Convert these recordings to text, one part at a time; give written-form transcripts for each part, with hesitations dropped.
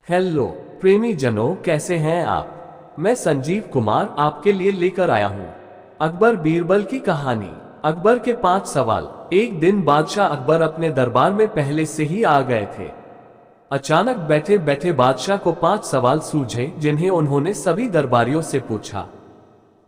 Hello प्रेमी जनों, कैसे हैं आप। मैं संजीव कुमार आपके लिए लेकर आया हूँ अकबर बीरबल की कहानी। अकबर के 5 सवाल। एक दिन बादशाह अकबर अपने दरबार में पहले से ही आ गए थे। अचानक बैठे बैठे बादशाह को 5 सवाल सूझे जिन्हें उन्होंने सभी दरबारियों से पूछा।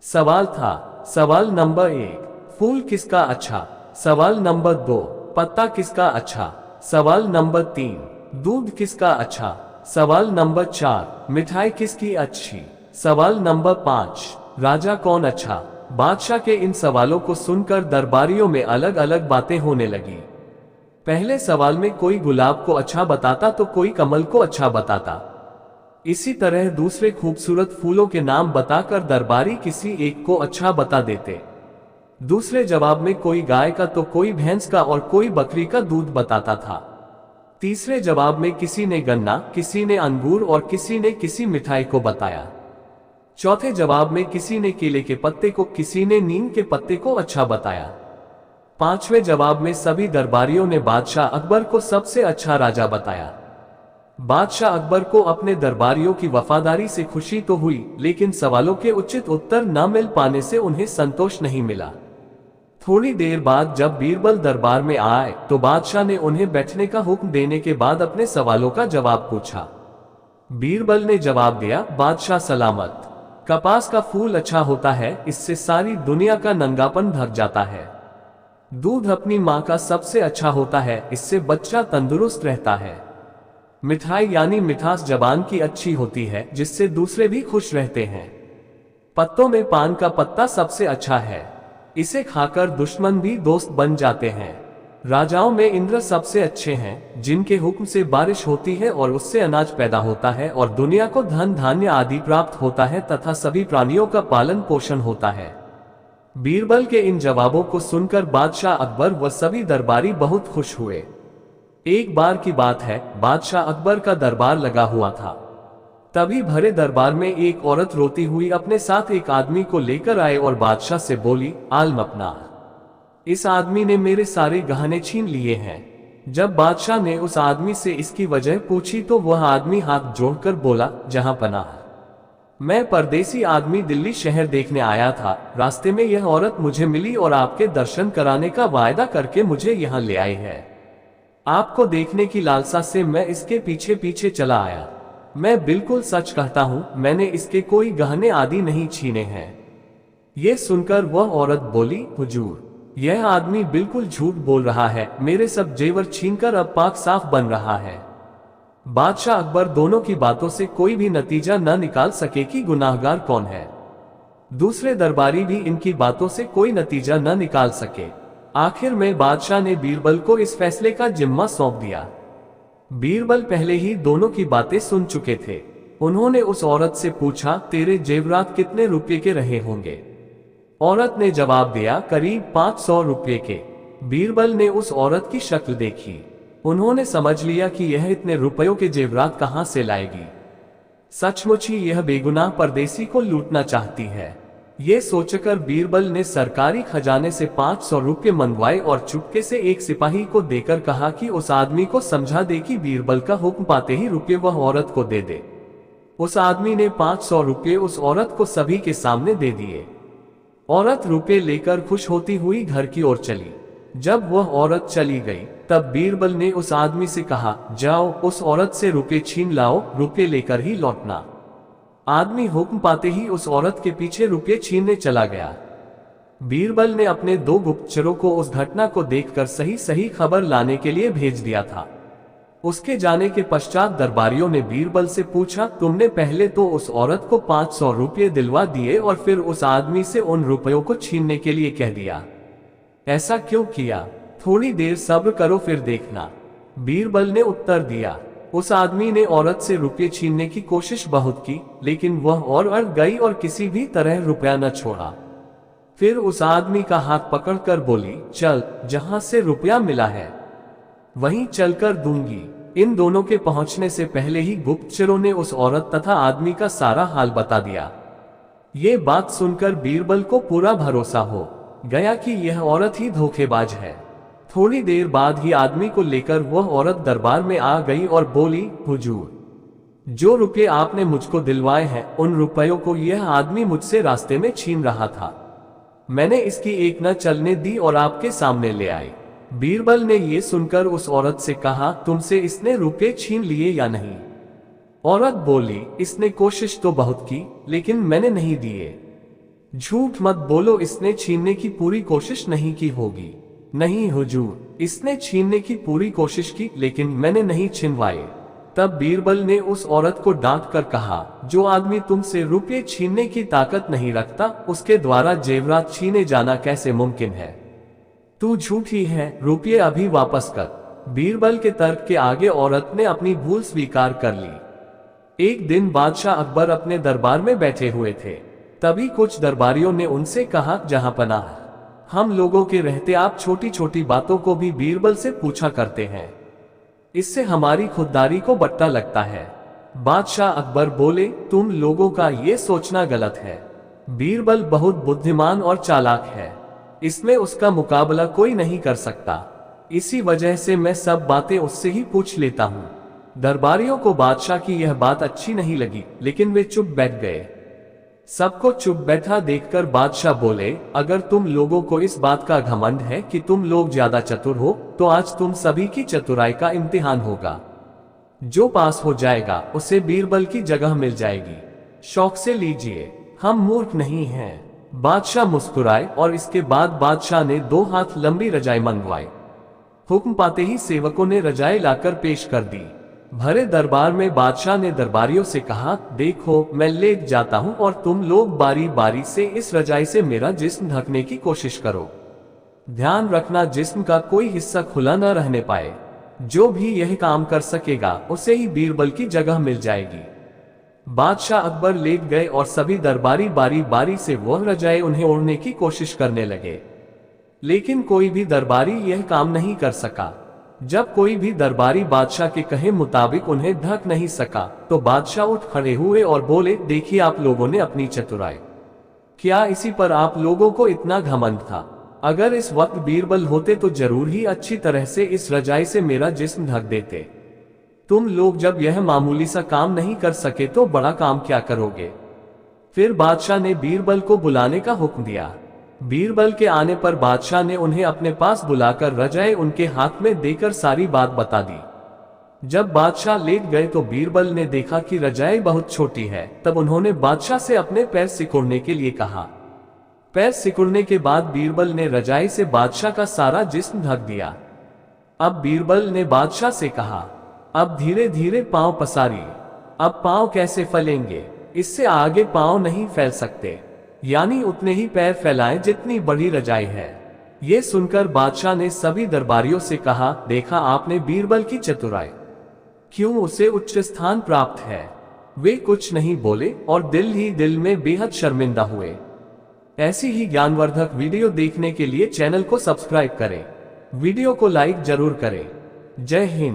सवाल था। सवाल नंबर 1, फूल किसका अच्छा। सवाल नंबर 2, पत्ता किसका अच्छा। सवाल नंबर 3, दूध किसका अच्छा। सवाल नंबर 4, मिठाई किसकी अच्छी। सवाल नंबर 5, राजा कौन अच्छा। बादशाह के इन सवालों को सुनकर दरबारियों में अलग अलग बातें होने लगी। पहले सवाल में कोई गुलाब को अच्छा बताता तो कोई कमल को अच्छा बताता। इसी तरह दूसरे खूबसूरत फूलों के नाम बताकर दरबारी किसी एक को अच्छा बता देते। दूसरे जवाब में कोई गाय का तो कोई भैंस का और कोई बकरी का दूध बताता था। तीसरे जवाब में किसी ने गन्ना, किसी ने अंगूर और किसी ने किसी मिठाई को बताया। चौथे जवाब में किसी ने केले के पत्ते को, किसी ने नीम के पत्ते को अच्छा बताया। पांचवें जवाब में सभी दरबारियों ने बादशाह अकबर को सबसे अच्छा राजा बताया। बादशाह अकबर को अपने दरबारियों की वफादारी से खुशी तो हुई, लेकिन सवालों के उचित उत्तर न मिल पाने से उन्हें संतोष नहीं मिला। थोड़ी देर बाद जब बीरबल दरबार में आए तो बादशाह ने उन्हें बैठने का हुक्म देने के बाद अपने सवालों का जवाब पूछा। बीरबल ने जवाब दिया, बादशाह सलामत। कपास का फूल अच्छा होता है, इससे सारी दुनिया का नंगापन ढक जाता है। दूध अपनी माँ का सबसे अच्छा होता है, इससे बच्चा तंदुरुस्त रहता है। मिठाई यानी मिठास जबान की अच्छी होती है, जिससे दूसरे भी खुश रहते हैं। पत्तों में पान का पत्ता सबसे अच्छा है, इसे खाकर दुश्मन भी दोस्त बन जाते हैं। राजाओं में इंद्र सबसे अच्छे हैं, जिनके हुक्म से बारिश होती है और उससे अनाज पैदा होता है और दुनिया को धन धान्य आदि प्राप्त होता है तथा सभी प्राणियों का पालन पोषण होता है। बीरबल के इन जवाबों को सुनकर बादशाह अकबर व सभी दरबारी बहुत खुश हुए। एक बार की बात है, बादशाह अकबर का दरबार लगा हुआ था। तभी भरे दरबार में एक औरत रोती हुई अपने साथ एक आदमी को लेकर आए और बादशाह से बोली, आलम अपना, इस आदमी ने मेरे सारे गहने छीन लिए हैं। जब बादशाह ने उस आदमी से इसकी वजह पूछी तो वह आदमी हाथ जोड़कर बोला, जहां पनाह, मैं परदेसी आदमी दिल्ली शहर देखने आया था। रास्ते में यह औरत मुझे मिली और आपके दर्शन कराने का वायदा करके मुझे यहाँ ले आई है। आपको देखने की लालसा से मैं इसके पीछे पीछे चला आया। मैं बिल्कुल सच कहता हूं, मैंने इसके कोई गहने आदि नहीं छीने हैं। यह सुनकर वह औरत बोली, हुजूर, यह आदमी बिल्कुल झूठ बोल रहा है, मेरे सब जेवर छीनकर अब पाक साफ बन रहा है। बादशाह अकबर दोनों की बातों से कोई भी नतीजा न निकाल सके कि गुनाहगार कौन है। दूसरे दरबारी भी इनकी बातों से कोई नतीजा न निकाल सके। आखिर में बादशाह ने बीरबल को इस फैसले का जिम्मा सौंप दिया। बीरबल पहले ही दोनों की बातें सुन चुके थे। उन्होंने उस औरत से पूछा, तेरे जेवरात कितने रुपये के रहे होंगे। औरत ने जवाब दिया, करीब 500 रुपये के। बीरबल ने उस औरत की शक्ल देखी। उन्होंने समझ लिया कि यह इतने रुपयों के जेवरात कहां से लाएगी। सचमुच ही यह बेगुनाह परदेसी को लूटना चाहती है। ये सोचकर बीरबल ने सरकारी खजाने से 500 रुपये मंगवाए और चुपके से एक सिपाही को देकर कहा कि उस आदमी को समझा दे कि बीरबल का हुक्म पाते ही रुपये वह औरत को दे दे। उस आदमी ने 500 रुपये उस औरत को सभी के सामने दे दिए। औरत रुपये लेकर खुश होती हुई घर की ओर चली। जब वह औरत चली गई तब बीरबल ने उस आदमी से कहा, जाओ उस औरत से रुपये छीन लाओ, रुपये लेकर ही लौटना। आदमी हुक्म पाते ही उस औरत के पीछे रुपये छीनने चला गया। बीरबल ने अपने 2 गुप्तचरों को उस घटना को देखकर सही सही खबर लाने के लिए भेज दिया था। उसके जाने के पश्चात दरबारियों ने बीरबल से पूछा, तुमने पहले तो उस औरत को 500 रुपये दिलवा दिए और फिर उस आदमी से उन रुपयों को छीनने के लिए कह दिया, ऐसा क्यों किया। थोड़ी देर सब्र करो फिर देखना। बीरबल ने उत्तर दिया। उस आदमी ने औरत से रुपये छीनने की कोशिश बहुत की, लेकिन वह और अड़ गई और किसी भी तरह रुपया न छोड़ा। फिर उस आदमी का हाथ पकड़कर बोली, चल, जहां से रुपया मिला है वहीं चलकर दूंगी। इन दोनों के पहुंचने से पहले ही गुप्तचरों ने उस औरत तथा आदमी का सारा हाल बता दिया। ये बात सुनकर बीरबल को पूरा भरोसा हो गया कि यह औरत ही धोखेबाज है। थोड़ी देर बाद ही आदमी को लेकर वह औरत दरबार में आ गई और बोली, हुजूर, जो रुपये आपने मुझको दिलवाए हैं उन रुपयों को यह आदमी मुझसे रास्ते में छीन रहा था। मैंने इसकी एक न चलने दी और आपके सामने ले आई। बीरबल ने यह सुनकर उस औरत से कहा, तुमसे इसने रुपये छीन लिए या नहीं? औरत बोली, इसने कोशिश तो बहुत की लेकिन मैंने नहीं दिए। झूठ मत बोलो, इसने छीनने की पूरी कोशिश नहीं की होगी। नहीं हुजूर, इसने छीनने की पूरी कोशिश की लेकिन मैंने नहीं छिनवाए। तब बीरबल ने उस औरत को डांट कर कहा, जो आदमी तुमसे रुपये छीनने की ताकत नहीं रखता उसके द्वारा जेवरात छीने जाना कैसे मुमकिन है? तू झूठी है, रुपये अभी वापस कर। बीरबल के तर्क के आगे औरत ने अपनी भूल स्वीकार कर ली। एक दिन बादशाह अकबर अपने दरबार में बैठे हुए थे। तभी कुछ दरबारियों ने उनसे कहा, जहां पनाह, हम लोगों के रहते आप छोटी छोटी बातों को भी बीरबल से पूछा करते हैं, इससे हमारी खुददारी को बट्टा लगता है। बादशाह अकबर बोले, तुम लोगों का ये सोचना गलत है। बीरबल बहुत बुद्धिमान और चालाक है, इसमें उसका मुकाबला कोई नहीं कर सकता। इसी वजह से मैं सब बातें उससे ही पूछ लेता हूँ। दरबारियों को बादशाह की यह बात अच्छी नहीं लगी, लेकिन वे चुप बैठ गए। सबको चुप बैठा देखकर बादशाह बोले, अगर तुम लोगों को इस बात का घमंड है कि तुम लोग ज्यादा चतुर हो, तो आज तुम सभी की चतुराई का इम्तिहान होगा। जो पास हो जाएगा उसे बीरबल की जगह मिल जाएगी। शौक से लीजिए, हम मूर्ख नहीं हैं। बादशाह मुस्कुराए और इसके बाद बादशाह ने 2 हाथ लंबी रजाई मंगवाई। हुक्म पाते ही सेवकों ने रजाई लाकर पेश कर दी। भरे दरबार में बादशाह ने दरबारियों से कहा, देखो मैं लेट जाता हूं और तुम लोग बारी बारी से इस रजाई से मेरा जिस्म ढकने की कोशिश करो। ध्यान रखना जिस्म का कोई हिस्सा खुला न रहने पाए। जो भी यह काम कर सकेगा उसे ही बीरबल की जगह मिल जाएगी। बादशाह अकबर लेट गए और सभी दरबारी बारी बारी से वह रजाई उन्हें ओढ़ने की कोशिश करने लगे, लेकिन कोई भी दरबारी यह काम नहीं कर सका। जब कोई भी दरबारी बादशाह के कहे मुताबिक उन्हें ढक नहीं सका, तो बादशाह उठ खड़े हुए और बोले, देखिए आप लोगों ने अपनी चतुराई, क्या इसी पर आप लोगों को इतना घमंड था? अगर इस वक्त बीरबल होते तो जरूर ही अच्छी तरह से इस रजाई से मेरा जिस्म ढक देते। तुम लोग जब यह मामूली सा काम नहीं कर सके तो बड़ा काम क्या करोगे? फिर बादशाह ने बीरबल को बुलाने का हुक्म दिया। बीरबल के आने पर बादशाह ने उन्हें अपने पास बुलाकर रजाई उनके हाथ में देकर सारी बात बता दी। जब बादशाह लेट गए तो बीरबल ने देखा कि रजाई बहुत छोटी है। तब उन्होंने बादशाह से अपने पैर सिकुड़ने के लिए कहा। पैर सिकुड़ने के बाद बीरबल ने रजाई से बादशाह का सारा जिस्म ढक दिया। अब बीरबल ने बादशाह से कहा, अब धीरे धीरे पांव पसारिए। अब पांव कैसे फैलेंगे? इससे आगे पांव नहीं फैल सकते, यानी उतने ही पैर फैलाएं जितनी बड़ी रजाई है। ये सुनकर बादशाह ने सभी दरबारियों से कहा, देखा आपने बीरबल की चतुराई, क्यों उसे उच्च स्थान प्राप्त है। वे कुछ नहीं बोले और दिल ही दिल में बेहद शर्मिंदा हुए। ऐसी ही ज्ञानवर्धक वीडियो देखने के लिए चैनल को सब्सक्राइब करें, वीडियो को लाइक जरूर करें। जय हिंद।